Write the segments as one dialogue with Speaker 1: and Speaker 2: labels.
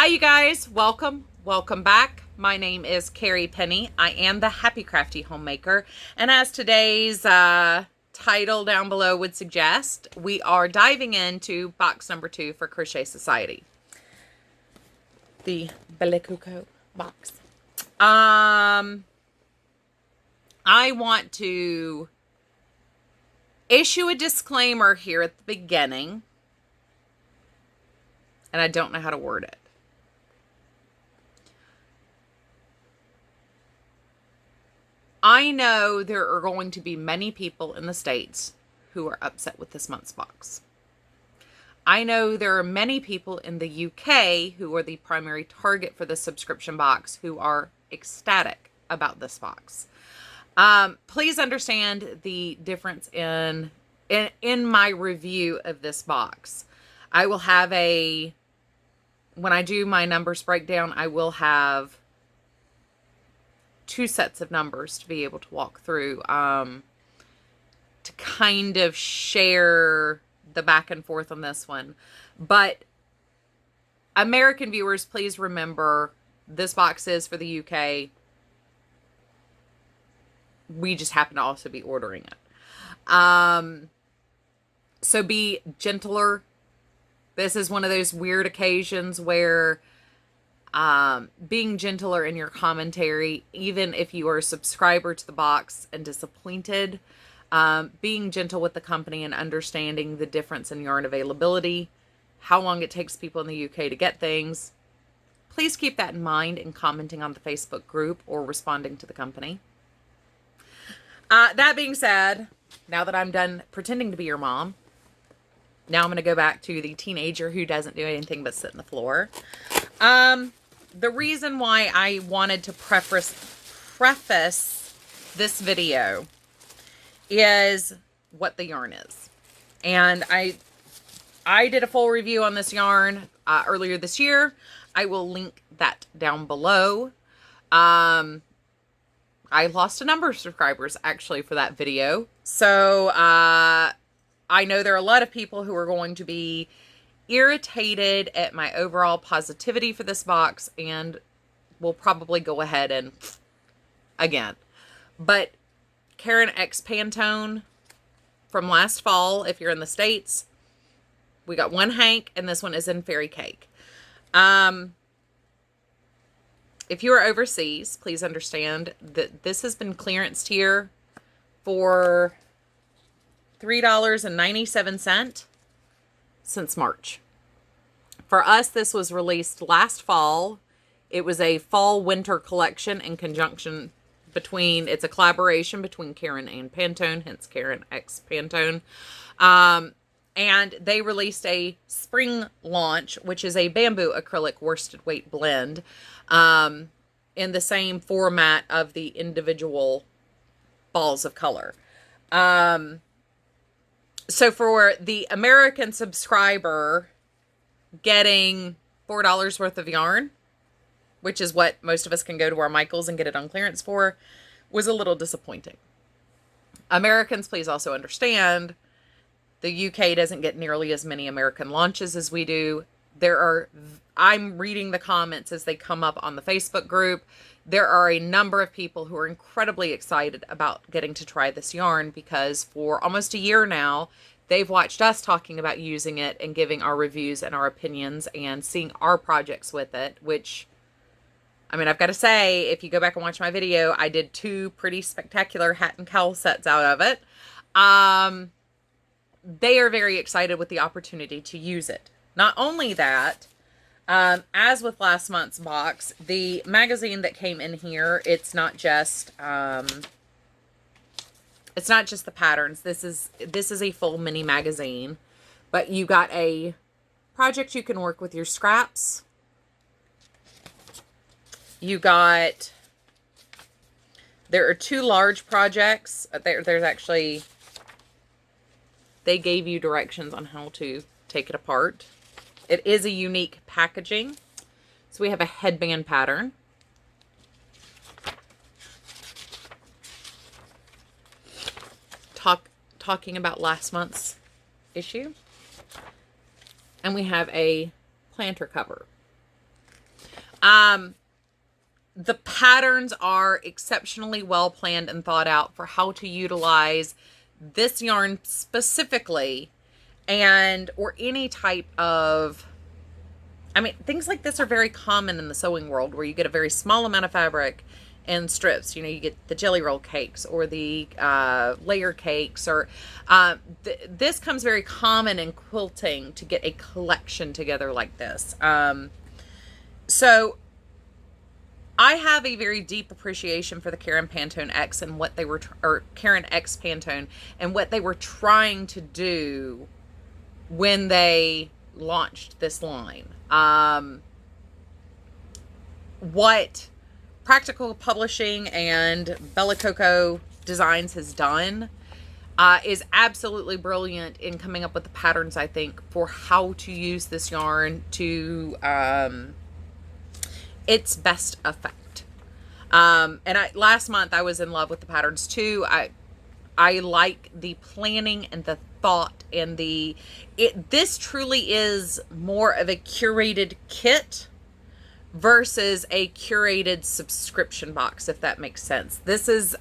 Speaker 1: Hi, you guys. Welcome back. My name is Carrie Penny. I am the Happy Crafty Homemaker. And as today's title down below would suggest, we are diving into box number 2 for Crochet Society. The Belekuko box. I want to issue a disclaimer here at the beginning. And I don't know how to word it. I know there are going to be many people in the States who are upset with this month's box. I know there are many people in the UK who are the primary target for the subscription box who are ecstatic about this box. Please understand the difference in my review of this box. I will have when I do my numbers breakdown, I will have 2 sets of numbers to be able to walk through to kind of share the back and forth on this one. But American viewers, please remember this box is for the UK. We just happen to also be ordering it. So be gentler. This is one of those weird occasions where being gentler in your commentary, even if you are a subscriber to the box and disappointed, being gentle with the company and understanding the difference in yarn availability, how long it takes people in the UK to get things. Please keep that in mind in commenting on the Facebook group or responding to the company. That being said, now that I'm done pretending to be your mom, now I'm going to go back to the teenager who doesn't do anything but sit on the floor. The reason why I wanted to preface this video is what the yarn is. And I did a full review on this yarn earlier this year. I will link that down below. I lost a number of subscribers actually for that video. So I know there are a lot of people who are going to be irritated at my overall positivity for this box, and we'll probably go ahead and again. But Karen X Pantone from last fall, if you're in the States, we got one hank, and this one is in Fairy Cake. If you are overseas, please understand that this has been clearanced here for $3.97 since March. For us, this was released last fall. It was a fall-winter collection in conjunction it's a collaboration between Karen and Pantone, hence Karen X Pantone. And they released a spring launch, which is a bamboo acrylic worsted weight blend in the same format of the individual balls of color. So for the American subscriber getting $4 worth of yarn, which is what most of us can go to our Michaels and get it on clearance for, was a little disappointing. Americans, please also understand, the UK doesn't get nearly as many American launches as we do. I'm reading the comments as they come up on the Facebook group. There are a number of people who are incredibly excited about getting to try this yarn because for almost a year now, they've watched us talking about using it and giving our reviews and our opinions and seeing our projects with it, which, I mean, I've got to say, if you go back and watch my video, I did 2 pretty spectacular hat and cowl sets out of it. They are very excited with the opportunity to use it. Not only that, as with last month's box, the magazine that came in here, it's not just the patterns. This is a full mini magazine, but you got a project you can work with your scraps. There are 2 large projects. There's actually, they gave you directions on how to take it apart. It is a unique packaging. So we have a headband pattern. Talking about last month's issue. And we have a planter cover. The patterns are exceptionally well planned and thought out for how to utilize this yarn specifically, and or any type of, I mean, things like this are very common in the sewing world, where you get a very small amount of fabric and strips. You know, you get the jelly roll cakes or the layer cakes, or this comes very common in quilting to get a collection together like this. So I have a very deep appreciation for the Karen Pantone X and what they were, or Karen X Pantone, and what they were trying to do when they launched this line. What Practical Publishing and Bella Coco Designs has done is absolutely brilliant in coming up with the patterns, I think, for how to use this yarn to its best effect. Last month I was in love with the patterns too. I like the planning and the thought and this truly is more of a curated kit versus a curated subscription box, if that makes sense. This is,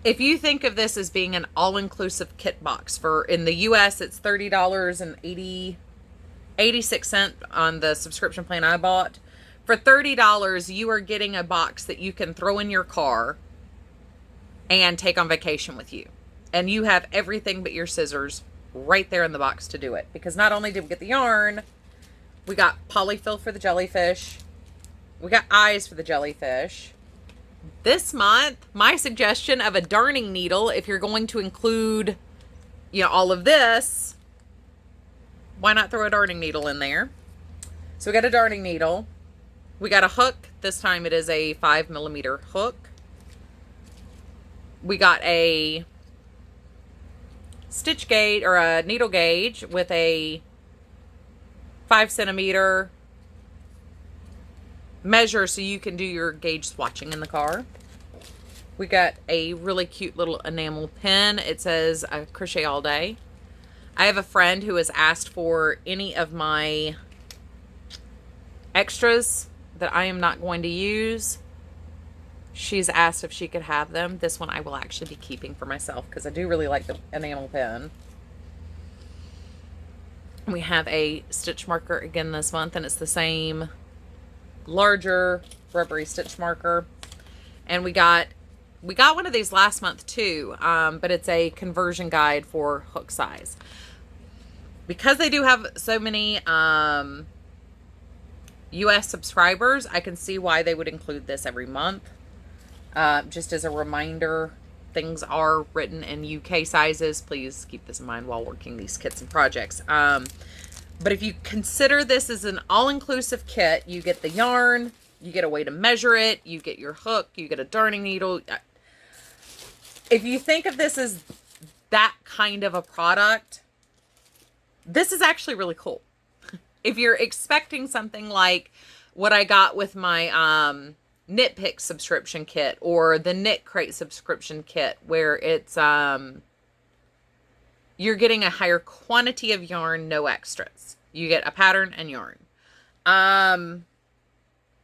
Speaker 1: if you think of this as being an all-inclusive kit box, in the US, it's $30.86 on the subscription plan I bought. For $30, you are getting a box that you can throw in your car and take on vacation with you. And you have everything but your scissors right there in the box to do it. Because not only did we get the yarn, we got polyfill for the jellyfish. We got eyes for the jellyfish. This month, my suggestion of a darning needle, if you're going to include, you know, all of this, why not throw a darning needle in there? So we got a darning needle. We got a hook. This time it is a 5mm hook. We got a stitch gauge, or a needle gauge with a 5cm measure so you can do your gauge swatching in the car. We got a really cute little enamel pin. It says crochet all day. I have a friend who has asked for any of my extras that I am not going to use. She's asked if she could have them. This one I will actually be keeping for myself because I do really like the enamel pen. We have a stitch marker again this month, and it's the same larger rubbery stitch marker. And we got one of these last month too, but it's a conversion guide for hook size. Because they do have so many US subscribers, I can see why they would include this every month. Just as a reminder, things are written in UK sizes. Please keep this in mind while working these kits and projects. But if you consider this as an all-inclusive kit, you get the yarn, you get a way to measure it, you get your hook, you get a darning needle. If you think of this as that kind of a product, this is actually really cool. If you're expecting something like what I got with my Knit Pick subscription kit or the Knit Crate subscription kit, where it's you're getting a higher quantity of yarn, no extras. You get a pattern and yarn. And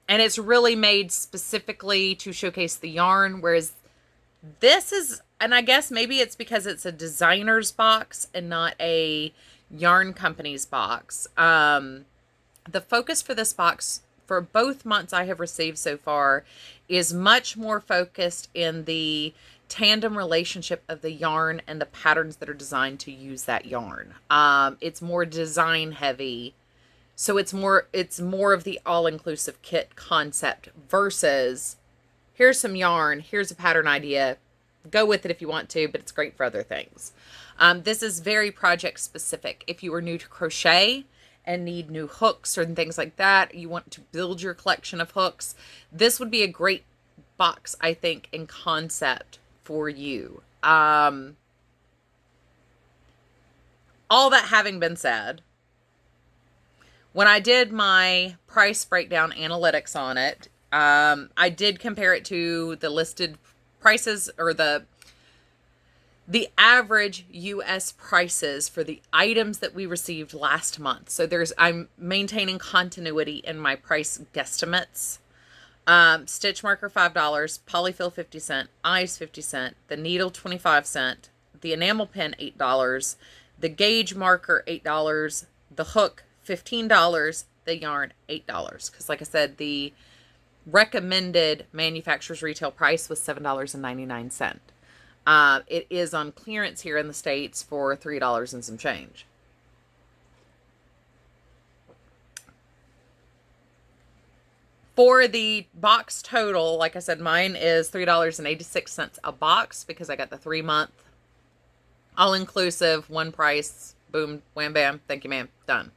Speaker 1: it's really made specifically to showcase the yarn, whereas this is, and I guess maybe it's because it's a designer's box and not a yarn company's box. The focus for this box, for both months I have received so far, is much more focused in the tandem relationship of the yarn and the patterns that are designed to use that yarn. It's more design heavy, so it's more of the all-inclusive kit concept versus here's some yarn, here's a pattern idea, go with it if you want to, but it's great for other things. This is very project specific. If you are new to crochet and need new hooks or things like that, you want to build your collection of hooks, this would be a great box, I think, in concept for you. All that having been said, when I did my price breakdown analytics on it, I did compare it to the listed prices, or the the average US prices for the items that we received last month. So I'm maintaining continuity in my price guesstimates. Stitch marker $5, polyfill 50¢, eyes 50¢, the needle 25¢, the enamel pen $8, the gauge marker $8, the hook $15, the yarn $8. Because like I said, the recommended manufacturer's retail price was $7.99. It is on clearance here in the States for $3 and some change. For the box total, like I said, mine is $3.86 a box because I got the 3-month all-inclusive, one price, boom, wham, bam, thank you, ma'am, done.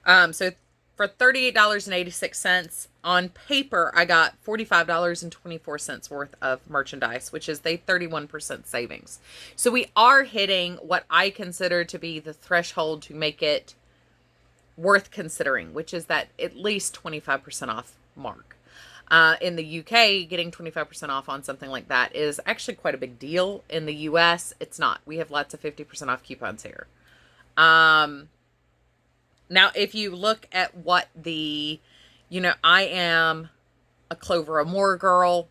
Speaker 1: So for $38.86 on paper, I got $45.24 worth of merchandise, which is a 31% savings. So we are hitting what I consider to be the threshold to make it worth considering, which is that at least 25% off mark. In the UK, getting 25% off on something like that is actually quite a big deal. In the US, it's not. We have lots of 50% off coupons here. Now, if you look at what I am a Clover or More girl.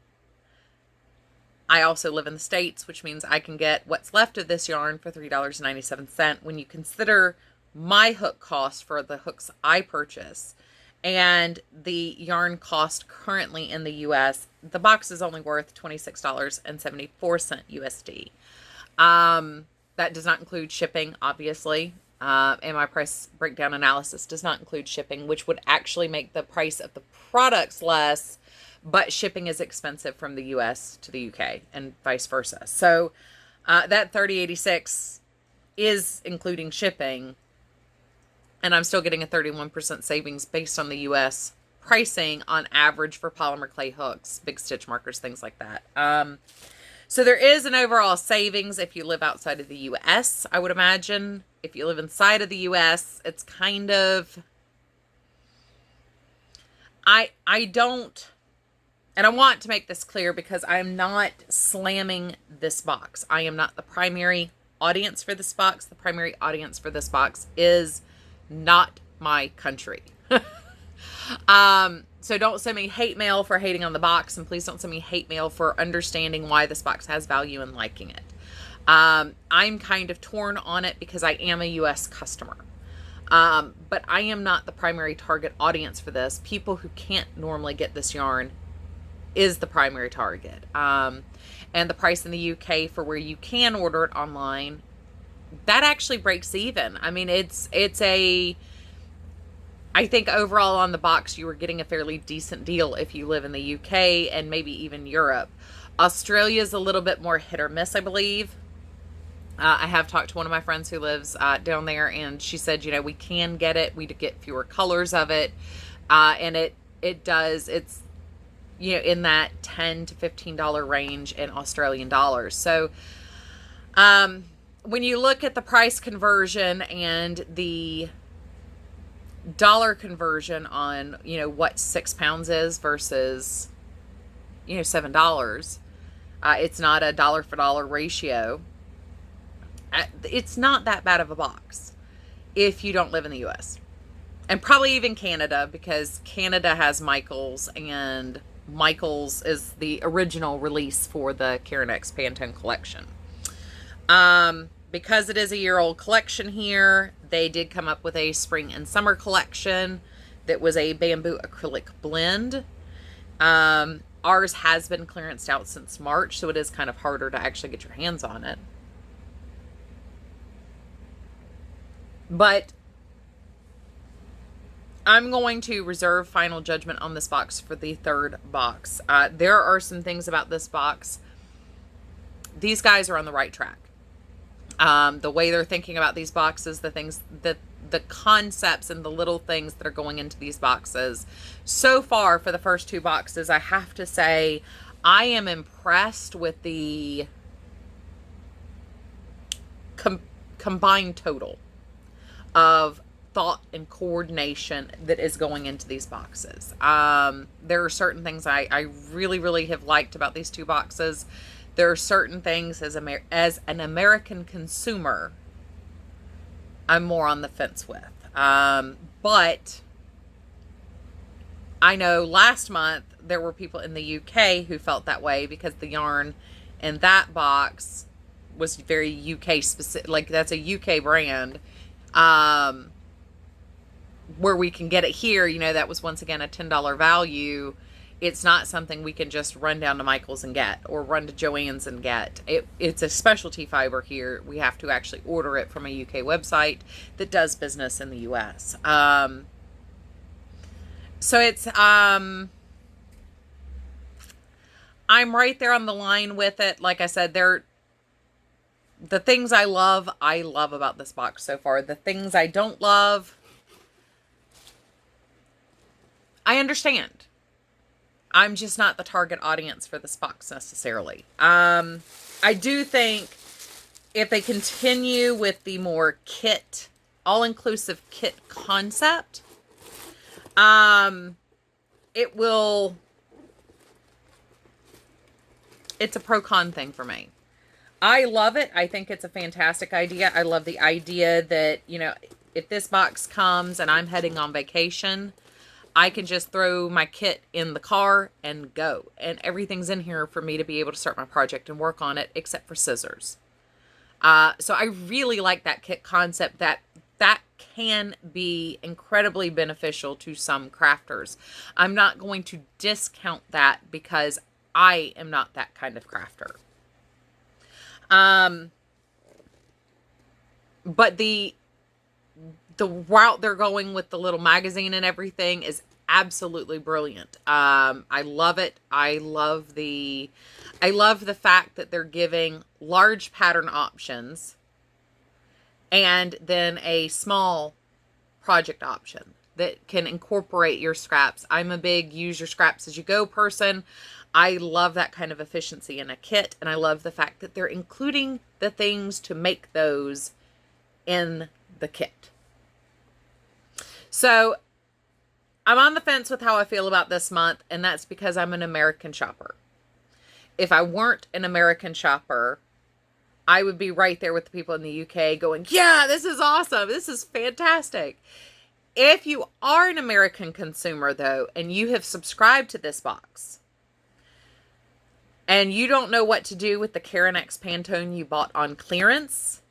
Speaker 1: I also live in the States, which means I can get what's left of this yarn for $3.97. When you consider my hook cost for the hooks I purchase and the yarn cost currently in the US, the box is only worth $26.74 USD. That does not include shipping, obviously. And my price breakdown analysis does not include shipping, which would actually make the price of the products less, but shipping is expensive from the US to the UK and vice versa. So that $30.86 is including shipping, and I'm still getting a 31% savings based on the US pricing on average for polymer clay hooks, big stitch markers, things like that. So there is an overall savings if you live outside of the US, I would imagine. If you live inside of the US, it's kind of... I don't... And I want to make this clear because I am not slamming this box. I am not the primary audience for this box. The primary audience for this box is not my country. So don't send me hate mail for hating on the box, and please don't send me hate mail for understanding why this box has value and liking it. I'm kind of torn on it because I am a US customer. But I am not the primary target audience for this. People who can't normally get this yarn is the primary target. And the price in the UK for where you can order it online, that actually breaks even. I mean, I think overall on the box, you were getting a fairly decent deal if you live in the UK and maybe even Europe. Australia is a little bit more hit or miss, I believe. I have talked to one of my friends who lives down there, and she said, we can get it. We get fewer colors of it. And it's, in that $10 to $15 range in Australian dollars. So, when you look at the price conversion and the dollar conversion on, what 6 pounds is versus, $7, it's not a dollar for dollar ratio. It's not that bad of a box if you don't live in the US, and probably even Canada, because Canada has Michaels, and Michaels is the original release for the Karen X Pantone collection. Because it is a year-old collection here, they did come up with a spring and summer collection that was a bamboo acrylic blend. Ours has been clearanced out since March, so it is kind of harder to actually get your hands on it. But I'm going to reserve final judgment on this box for the third box. There are some things about this box. These guys are on the right track. The way they're thinking about these boxes, the concepts and the little things that are going into these boxes. So far, for the first two boxes, I have to say I am impressed with the combined total of thought and coordination that is going into these boxes. There are certain things I really, really have liked about these two boxes. There are certain things as an American consumer, I'm more on the fence with. But I know last month there were people in the UK who felt that way because the yarn in that box was very UK specific. Like, that's a UK brand. Where we can get it here, that was once again a $10 value. It's not something we can just run down to Michael's and get, or run to Joann's and get. It's a specialty fiber here. We have to actually order it from a UK website that does business in the US. So it's, I'm right there on the line with it. Like I said, the things I love about this box so far. The things I don't love, I understand. I'm just not the target audience for this box necessarily. I do think if they continue with the more kit, all-inclusive kit concept, it's a pro-con thing for me. I love it. I think it's a fantastic idea. I love the idea that, if this box comes and I'm heading on vacation, I can just throw my kit in the car and go. And everything's in here for me to be able to start my project and work on it, except for scissors. So I really like that kit concept. That can be incredibly beneficial to some crafters. I'm not going to discount that because I am not that kind of crafter. But the route they're going with the little magazine and everything is absolutely brilliant. I love it. I love the fact that they're giving large pattern options and then a small project option that can incorporate your scraps. I'm a big use your scraps as you go person. I love that kind of efficiency in a kit, and I love the fact that they're including the things to make those in the kit. So I'm on the fence with how I feel about this month, and that's because I'm an American shopper. If I weren't an American shopper, I would be right there with the people in the UK going, yeah, this is awesome. This is fantastic. If you are an American consumer, though, and you have subscribed to this box, and you don't know what to do with the Karen X Pantone you bought on clearance,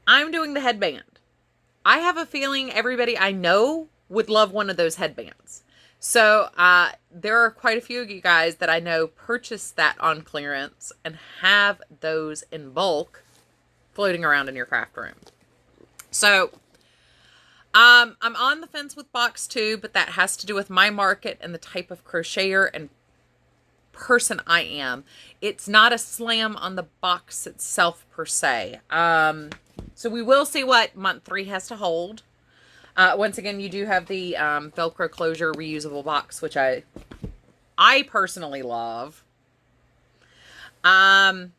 Speaker 1: I'm doing the headband. I have a feeling everybody I know would love one of those headbands. So there are quite a few of you guys that I know purchased that on clearance and have those in bulk floating around in your craft room. So I'm on the fence with box 2, but that has to do with my market and the type of crocheter and person I am. It's not a slam on the box itself per se. So we will see what month 3 has to hold. Once again, you do have the Velcro closure reusable box, which I personally love. But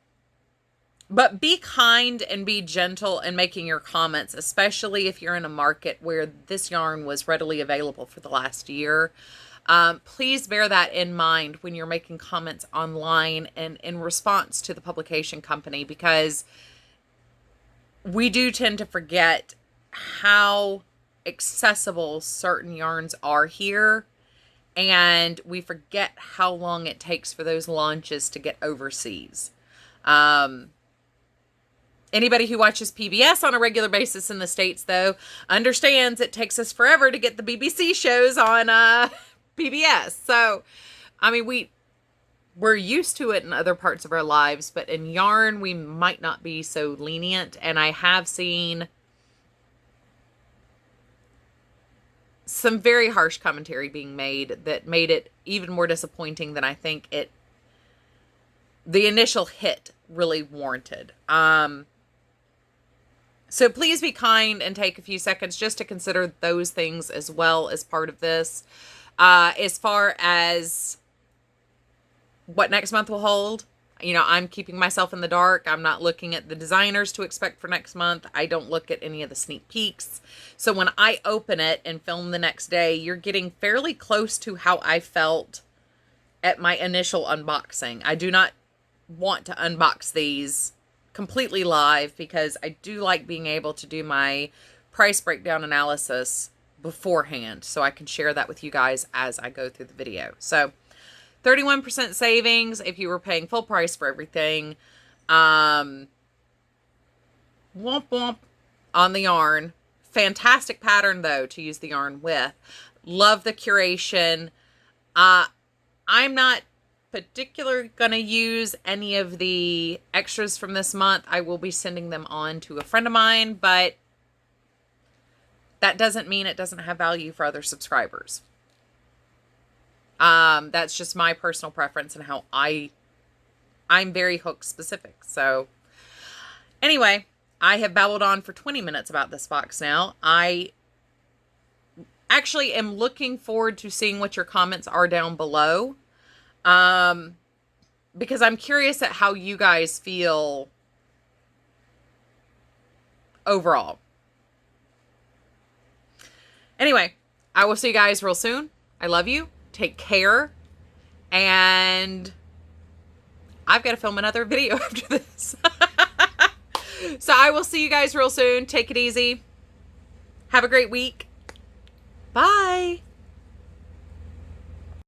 Speaker 1: be kind and be gentle in making your comments, especially if you're in a market where this yarn was readily available for the last year. Please bear that in mind when you're making comments online and in response to the publication company, because we do tend to forget how accessible certain yarns are here, and we forget how long it takes for those launches to get overseas. Anybody who watches PBS on a regular basis in the States, though, understands it takes us forever to get the BBC shows on PBS. So, I mean, we're used to it in other parts of our lives, but in yarn, we might not be so lenient. And I have seen some very harsh commentary being made that made it even more disappointing than I think the initial hit really warranted. So please be kind and take a few seconds just to consider those things as well as part of this. As far as what next month will hold, I'm keeping myself in the dark. I'm not looking at the designers to expect for next month. I don't look at any of the sneak peeks. So when I open it and film the next day, you're getting fairly close to how I felt at my initial unboxing. I do not want to unbox these completely live because I do like being able to do my price breakdown analysis beforehand so I can share that with you guys as I go through the video. So 31% savings if you were paying full price for everything. Womp womp on the yarn. Fantastic pattern though to use the yarn with. Love the curation. I'm not particularly going to use any of the extras from this month. I will be sending them on to a friend of mine, but that doesn't mean it doesn't have value for other subscribers. That's just my personal preference and how I'm very hook specific. So anyway, I have babbled on for 20 minutes about this box now. I actually am looking forward to seeing what your comments are down below. Because I'm curious at how you guys feel overall. Anyway, I will see you guys real soon. I love you. Take care. And I've got to film another video after this. So I will see you guys real soon. Take it easy. Have a great week. Bye.